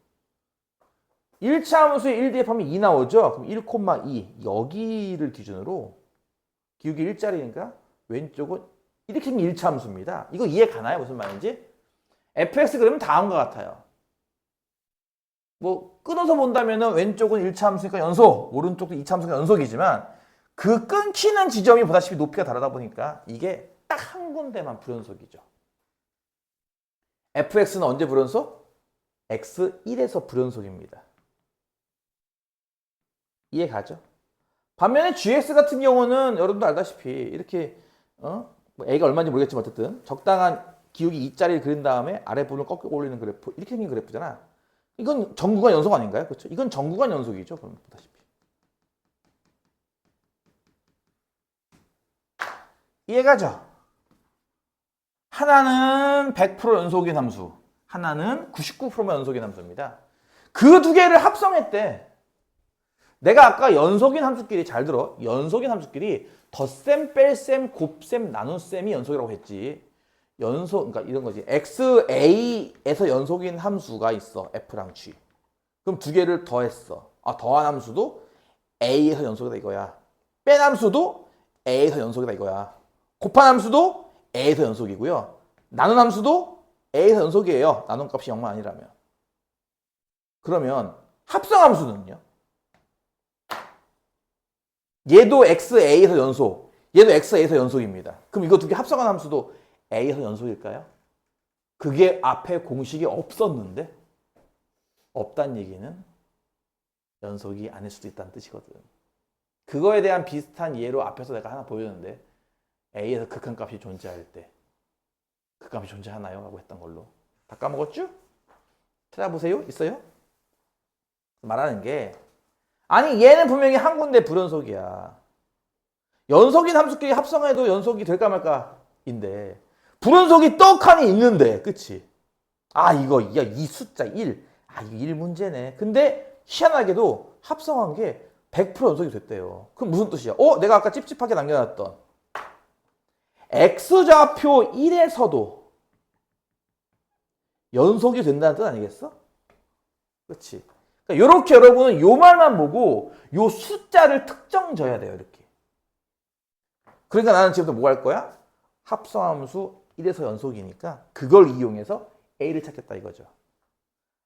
1차함수에 1 대입하면 2 나오죠? 그럼 1,2 여기를 기준으로 기울기 1짜리니까 왼쪽은 이렇게 하면 1차함수입니다. 이거 이해 가나요? 무슨 말인지? fx 그러면 다음과 같아요. 뭐 끊어서 본다면 왼쪽은 1차함수니까 연속, 오른쪽도 2차함수니까 연속이지만 그 끊기는 지점이 보다시피 높이가 다르다 보니까 이게 딱 한 군데만 불연속이죠. fx는 언제 불연속? x1에서 불연속입니다. 이해 가죠? 반면에 gx 같은 경우는 여러분도 알다시피 이렇게 뭐 a가 얼마인지 모르겠지만 어쨌든 적당한 기울기 2짜리를 그린 다음에 아래 부분을 꺾여 올리는 그래프 이렇게 생긴 그래프잖아. 이건 전구간 연속 아닌가요? 그렇죠? 이건 전구간 연속이죠. 그럼 보다시피. 이해가죠? 하나는 100% 연속인 함수, 하나는 99% 연속인 함수입니다. 그 두 개를 합성했대. 내가 아까 연속인 함수끼리 잘 들어. 연속인 함수끼리 덧셈, 뺄셈, 곱셈, 나눗셈이 연속이라고 했지. 연속, 그러니까 이런 거지. XA에서 연속인 함수가 있어. F랑 G. 그럼 두 개를 더했어. 더한 함수도 A에서 연속이다 이거야. 뺀 함수도 A에서 연속이다 이거야. 곱한 함수도 A에서 연속이고요. 나눈 함수도 A에서 연속이에요. 나눈 값이 0만 아니라면. 그러면 합성 함수는요? 얘도 XA에서 연속, 얘도 XA에서 연속입니다. 그럼 이거 두 개 합성한 함수도 A에서 연속일까요? 그게 앞에 공식이 없었는데 없다는 얘기는 연속이 아닐 수도 있다는 뜻이거든. 그거에 대한 비슷한 예로 앞에서 내가 하나 보였는데 A에서 극한값이 존재할 때 극한값이 존재하나요? 라고 했던 걸로. 다 까먹었죠? 찾아보세요. 있어요? 말하는 게 아니 얘는 분명히 한 군데 불연속이야. 연속인 함수끼리 합성해도 연속이 될까 말까인데 불연속이 떡하니 있는데 그치? 아 이거 야, 이 숫자 1 아 이거 1 문제네. 근데 희한하게도 합성한 게 100% 연속이 됐대요. 그럼 무슨 뜻이야? 내가 아까 찝찝하게 남겨놨던 X좌표 1에서도 연속이 된다는 뜻 아니겠어? 그렇지? 그러니까 이렇게 여러분은 요 말만 보고 요 숫자를 특정 져야 돼요. 이렇게. 그러니까 나는 지금부터 뭐 할 거야? 합성함수 1에서 연속이니까 그걸 이용해서 A를 찾겠다 이거죠.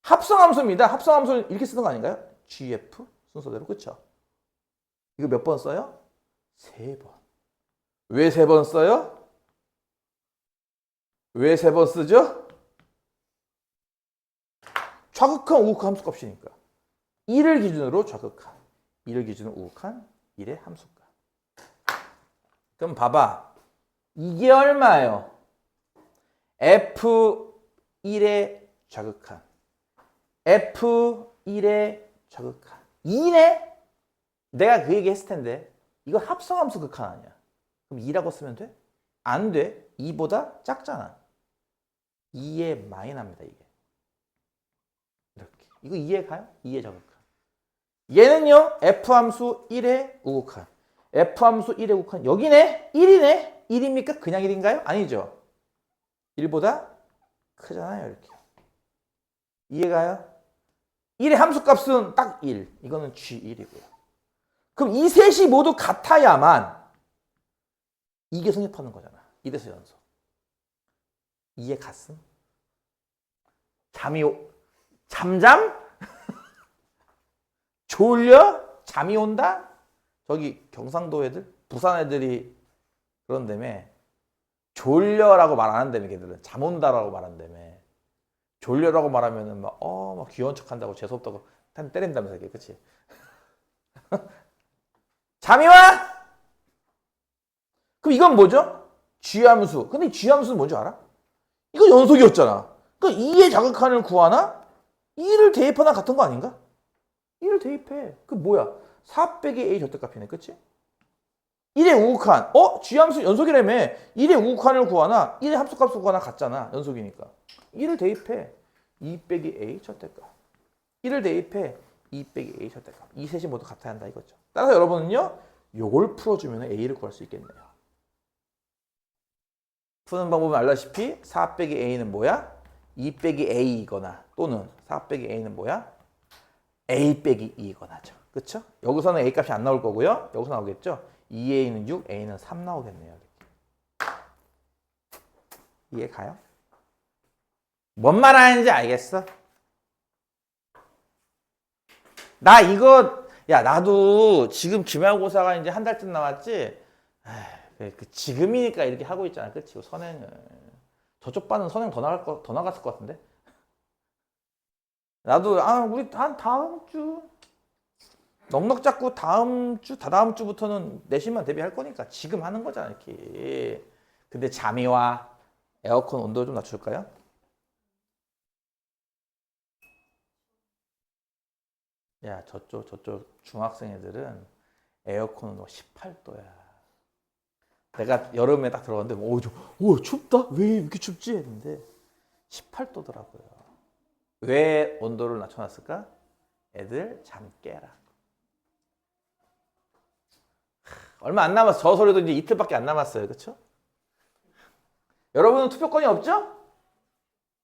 합성함수입니다. 합성함수는 이렇게 쓰는 거 아닌가요? GF 순서대로. 그렇죠? 이거 몇 번 써요? 3번. 왜 3번 써요? 왜 3번 쓰죠? 좌극한 우극한 함수값이니까. 1을 기준으로 좌극한, 1을 기준으로 우극한 1의 함수값. 그럼 봐봐. 이게 얼마예요? F1의 좌극한, F1의 좌극한 2네? 내가 그 얘기 했을 텐데 이거 합성함수 극한 아니야. 그럼 2라고 쓰면 돼? 안 돼. 2보다 작잖아. 2에 많이 납니다. 이게. 이렇게. 이거 2에 가요? 2의 좌극한. 얘는요. F함수 1의 우극한. F함수 1의 우극한. 여기네? 1이네? 1입니까? 그냥 1인가요? 아니죠. 1보다 크잖아요. 이렇게. 이해가요? 1의 함수값은 딱 1. 이거는 G1이고요. 그럼 이 셋이 모두 같아야만 이게 성립하는 거잖아. 1에서 연속. 이해 갔음? 잠잠? 졸려? 잠이 온다? 저기 경상도 애들? 부산 애들이 그런다며. 졸려라고 말 안 한다며. 걔들은 잠 온다라고 말한다며. 졸려라고 말하면은 막 귀여운 척 한다고 재수없다고 때린다면서. 그게 그치? 잠이 와? 그럼 이건 뭐죠? G함수. 근데 G함수는 뭔지 알아? 이거 연속이었잖아. 그러니까 2의 좌극한을 구하나? 2를 대입하나 같은 거 아닌가? 2를 대입해. 그 뭐야? 4 빼기 A 절대값이네. 그치? 1의 우극한. G함수 연속이라며. 1의 우극한을 구하나? 1의 함수값을 구하나 같잖아. 연속이니까. 1을 대입해. 2 빼기 A 절대값. 1을 대입해. 2 빼기 A 절대값. 이 셋이 모두 같아야 한다 이거죠. 따라서 여러분은요. 요걸 풀어주면 A를 구할 수 있겠네요. 푸는 방법은 알다시피 4 빼기 A는 뭐야? 2 빼기 A이거나 또는 4 빼기 A는 뭐야? A 빼기 2이거나죠. 그쵸? 여기서는 A 값이 안 나올 거고요. 여기서 나오겠죠? 2A는 6, A는 3 나오겠네요. 이해 가요? 뭔 말 하는지 알겠어? 나 이거 나도 지금 기말고사가 이제 한 달쯤 남았지. 지금이니까 이렇게 하고 있잖아. 그치? 선행을. 저쪽 반은 선행 더 나갔을 것 같은데? 나도, 우리 한 다음 주, 넉넉 잡고 다음 주부터는 내신만 대비할 거니까 지금 하는 거잖아, 이렇게. 근데 잠이 와. 에어컨 온도 좀 낮출까요? 야, 저쪽 중학생 애들은 에어컨 온도 18도야. 내가 여름에 딱 들어갔는데, 춥다? 왜 이렇게 춥지? 했는데, 18도더라고요. 왜 온도를 낮춰놨을까? 애들 잠 깨라. 얼마 안 남았어. 저 소리도 이제 이틀밖에 안 남았어요. 그쵸? 여러분은 투표권이 없죠?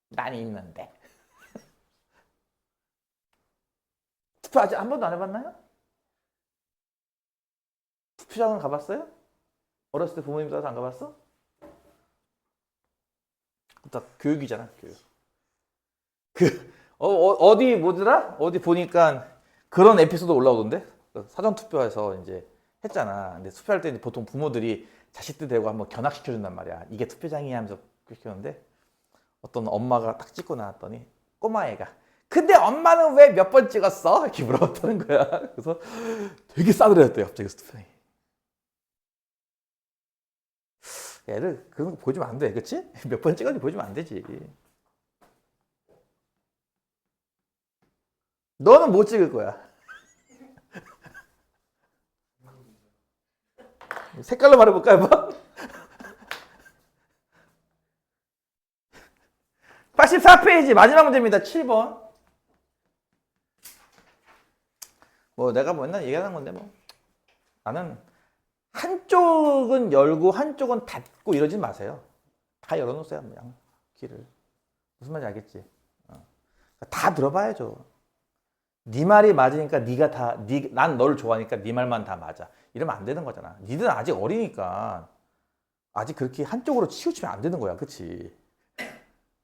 난 있는데. 투표 아직 한 번도 안 해봤나요? 투표장은 가봤어요? 어렸을 때 부모님 따라서 안 가봤어? 딱 교육이잖아, 교육. 어디 뭐더라? 어디 보니까 그런 에피소드 올라오던데? 사전 투표에서 이제 했잖아. 근데 투표할 때 보통 부모들이 자식들 데리고 한번 견학시켜준단 말이야. 이게 투표장이야 하면서 시켰는데 어떤 엄마가 딱 찍고 나왔더니 꼬마애가 근데 엄마는 왜 몇 번 찍었어? 이렇게 물어봤다는 거야. 그래서 되게 싸늘해졌대요. 갑자기 투표장이. 애들 그런 거 보여주면 안 돼. 그치? 몇 번 찍었는지 보여주면 안 되지. 너는 못 찍을 거야. 색깔로 말해볼까 한번? 84페이지 마지막 문제입니다. 7번. 뭐 내가 맨날 얘기하는 건데 뭐 나는 한쪽은 열고 한쪽은 닫고 이러지 마세요. 다 열어놓으세요. 그냥 길을. 무슨 말인지 알겠지? 다 들어봐야죠. 네 말이 맞으니까 네가 다, 난 너를 좋아하니까 네 말만 다 맞아. 이러면 안 되는 거잖아. 니들은 아직 어리니까 아직 그렇게 한쪽으로 치우치면 안 되는 거야. 그치?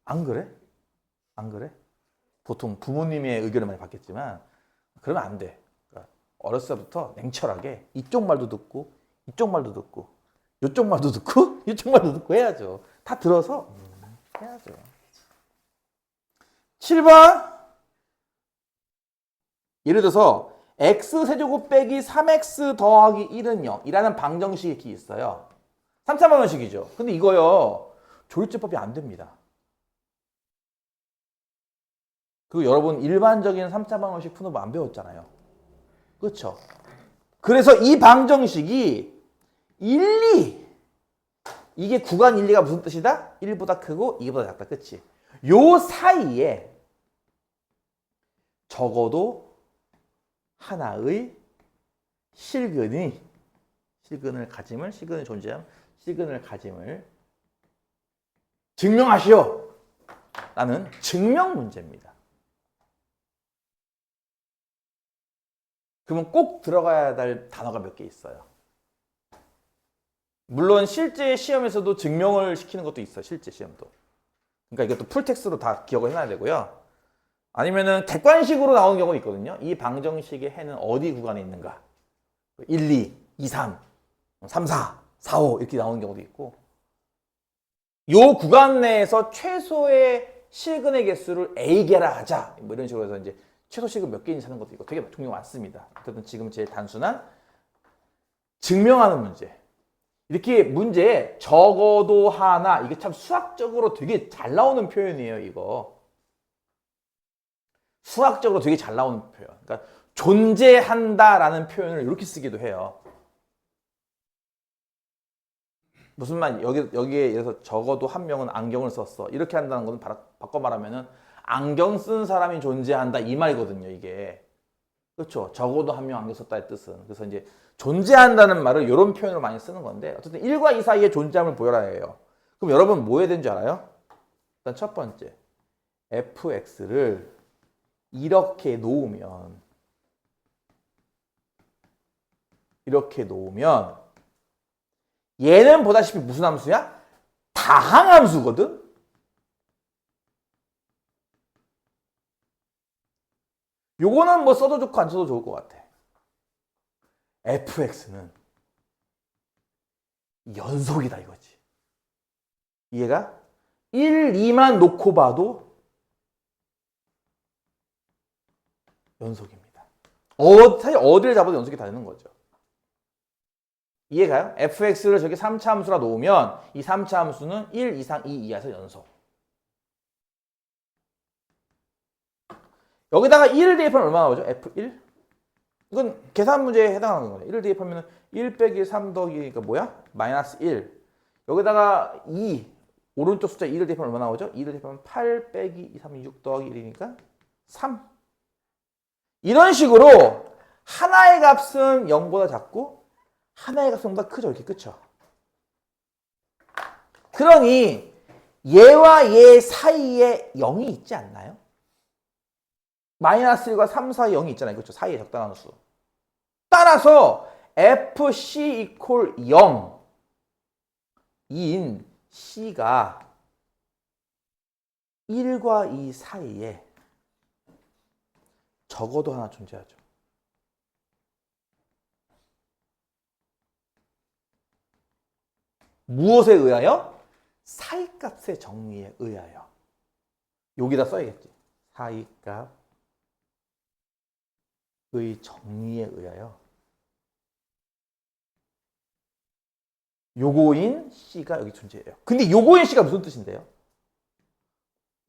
안 그래? 안 그래? 보통 부모님의 의견을 많이 받겠지만 그러면 안 돼. 그러니까 어렸을 때부터 냉철하게 이쪽 말도 듣고 이쪽 말도 듣고 이쪽 말도 듣고 이쪽 말도 듣고 해야죠. 다 들어서 해야죠. 7번 예를 들어서 x세제곱 빼기 3x 더하기 1은 0이라는 방정식이 있어요. 3차 방정식이죠. 근데 이거요. 조립제법이 안 됩니다. 그리고 여러분 일반적인 3차 방정식 푸는 거 안 배웠잖아요. 그렇죠? 그래서 이 방정식이 1, 2 이게 구간 1, 2가 무슨 뜻이다? 1보다 크고 2보다 작다. 그치? 요 사이에 적어도 하나의 실근을 존재함, 실근을 가짐을 증명하시오. 라는 증명 문제입니다. 그러면 꼭 들어가야 될 단어가 몇 개 있어요. 물론 실제 시험에서도 증명을 시키는 것도 있어요. 실제 시험도. 그러니까 이것도 풀텍스트로 다 기억을 해놔야 되고요. 아니면은 객관식으로 나오는 경우가 있거든요. 이 방정식의 해는 어디 구간에 있는가? 1, 2, 2, 3, 3, 4, 4, 5 이렇게 나오는 경우도 있고 요 구간 내에서 최소의 실근의 개수를 A개라 하자. 뭐 이런 식으로 해서 이제 최소 실근 몇 개인지 찾는 것도 있고 되게 종류가 많습니다. 어쨌든 지금 제일 단순한 증명하는 문제. 이렇게 문제에 적어도 하나 이게 참 수학적으로 되게 잘 나오는 표현이에요. 이거. 수학적으로 되게 잘 나오는 표현. 그러니까 존재한다라는 표현을 이렇게 쓰기도 해요. 무슨 말? 여기에 예를 들어서 적어도 한 명은 안경을 썼어. 이렇게 한다는 것은 바꿔 말하면은 안경 쓴 사람이 존재한다 이 말이거든요. 이게. 그렇죠. 적어도 한 명 안경 썼다의 뜻은. 그래서 이제 존재한다는 말을 이런 표현으로 많이 쓰는 건데 어쨌든 1과 2 사이에 존재함을 보여라 해요. 그럼 여러분 뭐 해야 되는 줄 알아요? 일단 첫 번째. fx를 이렇게 놓으면 얘는 보다시피 무슨 함수야? 다항함수거든? 요거는 뭐 써도 좋고 안 써도 좋을 것 같아. fx는 연속이다 이거지. 이해가? 1, 2만 놓고 봐도 연속입니다. 사실 어디를 잡아도 연속이 다 되는 거죠. 이해가요? fx를 저기 3차 함수라 놓으면 이 3차 함수는 1 이상 2 이하에서 연속. 여기다가 1을 대입하면 얼마나 나오죠? f1? 이건 계산 문제에 해당하는 거예요. 1을 대입하면 1 빼기 3 더하기가 뭐야? 마이너스 1. 여기다가 2, 오른쪽 숫자 2를 대입하면 얼마 나오죠? 2를 대입하면 8 빼기 2, 3, 6 더하기 1이니까 3. 이런 식으로 하나의 값은 0보다 작고 하나의 값은 0보다 크죠. 이렇게 그쵸? 그러니 얘와 얘 사이에 0이 있지 않나요? 마이너스 1과 3, 4, 0이 있잖아요. 그렇죠? 사이에 적당한 수. 따라서 FC 이퀄 0인 C가 1과 2 사이에 적어도 하나 존재하죠. 무엇에 의하여? 사이값의 정리에 의하여. 여기다 써야겠지. 사이값의 정리에 의하여. 요거인 C가 여기 존재해요. 근데 요거인 C가 무슨 뜻인데요?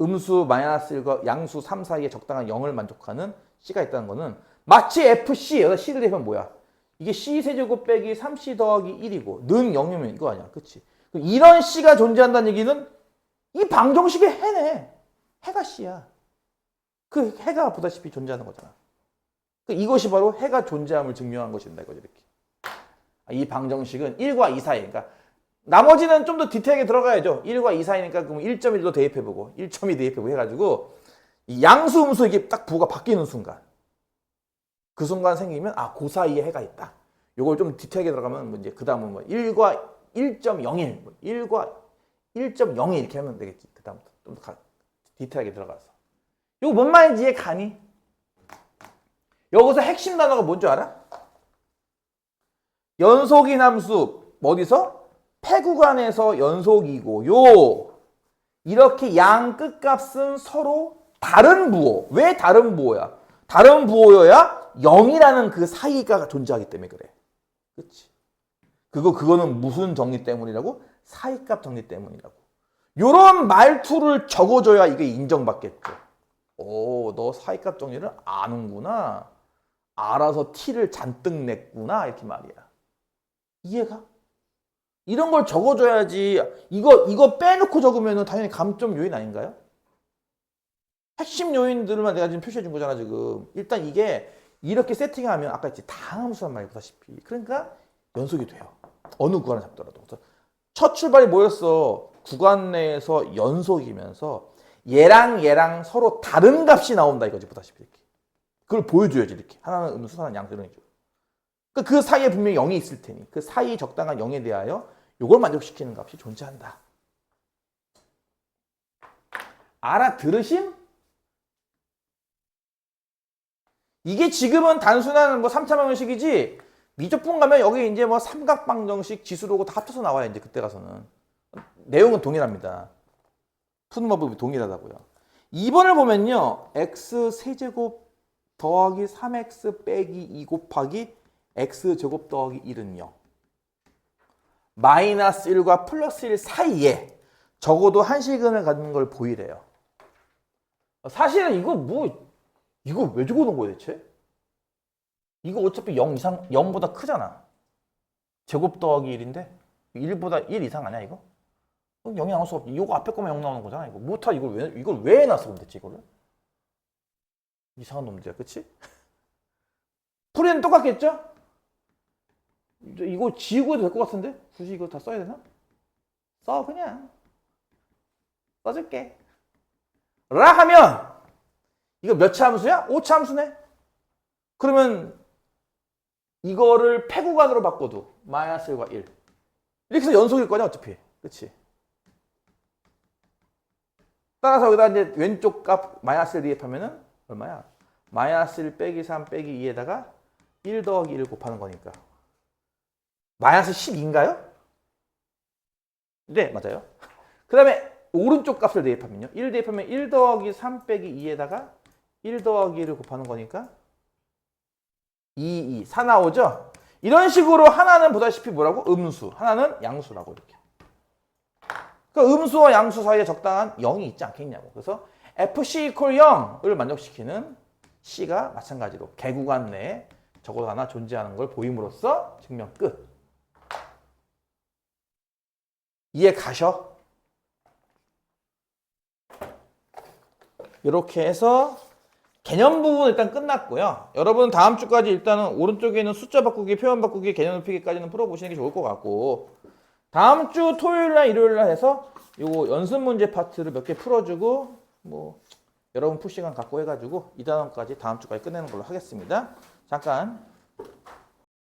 음수 마이너스 1과 양수 3 사이에 적당한 0을 만족하는 C가 있다는 거는 마치 FC, 여기다 C를 대면 뭐야? 이게 C 세제곱 빼기 3C 더하기 1이고 는 0이면 이거 아니야. 그치? 이런 C가 존재한다는 얘기는 이 방정식의 해네. 해가 C야. 그 해가 보다시피 존재하는 거잖아. 이것이 바로 해가 존재함을 증명한 것이다. 이거죠. 이렇게. 이 방정식은 1과 2 사이. 그러니까 나머지는 좀 더 디테일하게 들어가야죠. 1과 2 사이니까 그럼 1.1도 대입해보고 1.2 대입해보고 해가지고 이 양수 음수 이게 딱 부호가 바뀌는 순간 그 순간 생기면 그 사이에 해가 있다. 요걸 좀 디테일하게 들어가면 이제 그 다음은 뭐 1과 1.01, 1과 1.02 이렇게 하면 되겠지. 그 다음부터 좀 더 디테일하게 들어가서. 요거 뭔 말인지 이해 가니? 여기서 핵심 단어가 뭔지 알아? 연속인 함수 어디서? 패구간에서 연속이고 이렇게 양 끝값은 서로 다른 부호. 왜 다른 부호야? 다른 부호여야 0이라는 그 사이가 존재하기 때문에 그래. 그치? 그거는 무슨 정리 때문이라고? 사이값 정리 때문이라고. 요런 말투를 적어줘야 이게 인정받겠죠. 너 사이값 정리를 아는구나. 알아서 티를 잔뜩 냈구나. 이렇게 말이야. 이해가? 이런 걸 적어줘야지. 이거 빼놓고 적으면 당연히 감점 요인 아닌가요? 핵심 요인들만 내가 지금 표시해 준 거잖아, 지금. 일단 이게 이렇게 세팅하면 아까 했지. 다함수란 말이 보다시피. 그러니까 연속이 돼요. 어느 구간을 잡더라도. 첫 출발이 뭐였어? 구간 내에서 연속이면서 얘랑 서로 다른 값이 나온다 이거지, 보다시피 이렇게. 그걸 보여줘야지, 이렇게. 하나는 음수, 하나는 양수 이런 거죠. 그 사이에 분명히 0이 있을 테니 그 사이 적당한 0에 대하여 이걸 만족시키는 값이 존재한다. 알아들으심? 이게 지금은 단순한 뭐 3차 방정식이지 미적분 가면 여기 이제 뭐 삼각방정식 지수로고 다 합쳐서 나와요. 이제 그때 가서는. 내용은 동일합니다. 푸는 방법이 동일하다고요. 2번을 보면요. x 세제곱 더하기 3x 빼기 2 곱하기 x제곱 더하기 1은 0. 마이너스 1과 플러스 1 사이에 적어도 한 시간을 갖는 걸 보이래요. 사실은 이거 왜 적어놓은 거야 대체? 이거 어차피 0 이상, 0보다 크잖아. 제곱 더하기 1인데 1보다 1 이상 아니야 이거? 0이 나올 수가 없지. 이거 앞에 거만 0 나오는 거잖아. 이거 못하 이걸 왜 해놨어 그럼 대체 이거를? 이상한 놈들이야, 그치? 풀이는 똑같겠죠? 이거 지우고 해도 될 것 같은데? 굳이 이거 다 써야 되나? 써 그냥. 써줄게. 라 하면 이거 몇 차 함수야? 5차 함수네? 그러면 이거를 패구간으로 바꿔도 마이너스 1과 1 이렇게 해서 연속일 거냐 어차피. 그치? 따라서 여기다 이제 왼쪽 값 마이너스 1 대입하면은 얼마야? 마이너스 1 빼기 3 빼기 2에다가 1 더하기 1 곱하는 거니까 마이너스 12인가요? 네, 맞아요. 그 다음에 오른쪽 값을 대입하면요. 1 대입하면 1 더하기 3 빼기 2에다가 1 더하기 1을 곱하는 거니까 2, 4 나오죠? 이런 식으로 하나는 보다시피 뭐라고? 음수, 하나는 양수라고 이렇게. 그러니까 음수와 양수 사이에 적당한 0이 있지 않겠냐고. 그래서 FC equal 0을 만족시키는 C가 마찬가지로 개구간 내에 적어도 하나 존재하는 걸 보임으로써 증명 끝. 이해 가셔? 이렇게 해서 개념 부분 일단 끝났고요. 여러분 다음 주까지 일단은 오른쪽에 있는 숫자 바꾸기, 표현 바꾸기, 개념 높이기까지는 풀어보시는 게 좋을 것 같고 다음 주 토요일날 일요일날 해서 요거 연습 문제 파트를 몇 개 풀어주고 뭐 여러분 풀 시간 갖고 해가지고 이 단원까지 다음 주까지 끝내는 걸로 하겠습니다. 잠깐